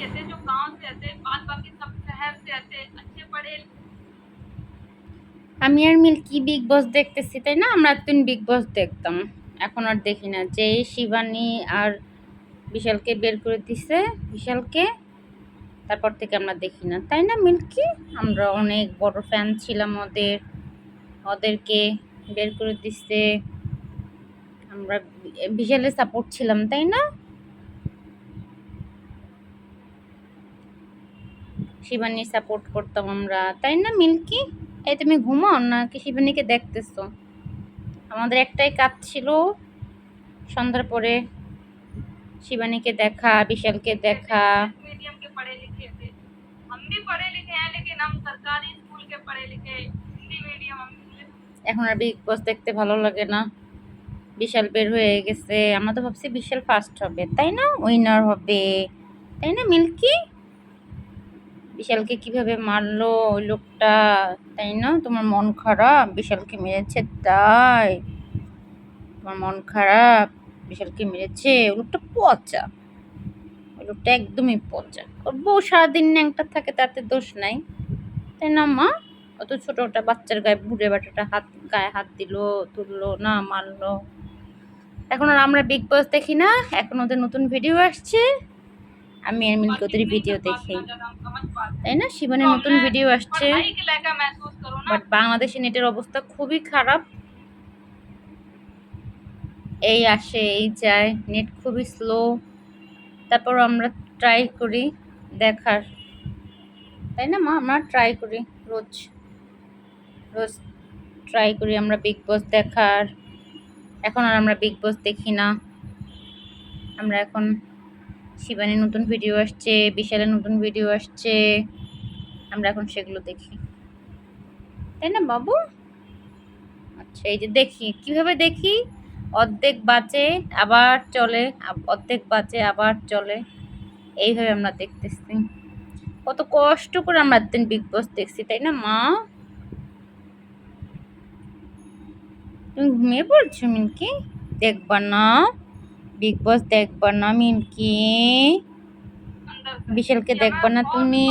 ऐसे जो गांव से ऐसे बाद बाकी सब शहर से ऐसे अच्छे पढ़े। আমি আর মিল্কি বিগ বস দেখতেছি, তাই না? আমরা এতদিন বিগ বস দেখতাম, এখন আর দেখি না। যে শিবানী আর বিশালকে বের করে দিছে, বিশালকে, তারপর থেকে আমরা দেখি না, তাই না মিল্কি? আমরা অনেক বড় ফ্যান ছিলাম ওদের, ওদেরকে বের করে দিছে। আমরা বিশালের সাপোর্ট ছিলাম, তাই না? শিবানী সাপোর্ট করতাম আমরা, তাই না মিল্কি? এই তুমি ঘুমাও না কি শিবানীকে দেখতেছো? আমাদের একটাই কাজ ছিল সন্ধ্যার পরে शिवानी के देखा, विशाल के देखा। मीडियम के पढ़े लिखे थे, हम भी पढ़े लिखे हैं लेकिन हम सरकारी स्कूल के पढ़े लिखे, हिंदी मीडियम। এখন আর বিগ বস দেখতে ভালো লাগে না, বিশাল বের হয়ে গেছে। আমরা তো ভাবছি বিশাল ফার্স্ট হবে, তাই না? উইনার হবে, তাই না মিল্কি? বিশালকে কিভাবে মারলো ওই লোকটা, তাই না? তোমার মন খারাপ বিশালকে মেরেছে, তাই তোমার মন খারাপ বিশালকে মেরেছে? ওই লোকটা পচা, ওই লোকটা একদমই পচা। ওর বউ সারাদিন ন্যাংটা থাকে, তাতে দোষ নাই, তাই না মা? অত ছোট একটা বাচ্চার গায়ে বুড়ে বাটাটা গায়ে হাত দিল, তুললো না, মারলো। এখন আর আমরা বিগ বস দেখি না, এখন ওদের নতুন ভিডিও আসছে, আমি আর মিলকে ওদের ভিডিও দেখি, তাই না? শিবানের নতুন ভিডিও আসছে, বাট বাংলাদেশে নেটের অবস্থা খুবই খারাপ, এই আসে এই যায়, নেট খুবই স্লো। তারপর আমরা ট্রাই করি দেখার, তাই না মা? আমরা ট্রাই করি রোজ রোজ ট্রাই করি আমরা বিগ বস দেখার। এখন আর আমরা বিগ বস দেখি না, আমরা এখন শিবানীর নতুন ভিডিও আসছে, বিশালের নতুন ভিডিও আসছে, আমরা এখন সেগুলো দেখি, তাই না বাবু? আচ্ছা, এই যে দেখি কিভাবে দেখি, অর্ধেক বাঁচে আবার চলে, অর্ধেক বাঁচে আবার চলে, এইভাবে আমরা দেখতেছি। কত কষ্ট করে আমরা একদিন বিগ বস দেখছি, তাই না মা? তুমি ঘুমিয়ে পড়ছো মিল্কি? দেখবা না বিগ বস? দেখবা না মিল্কি? বিশালকে দেখবা না তুমি?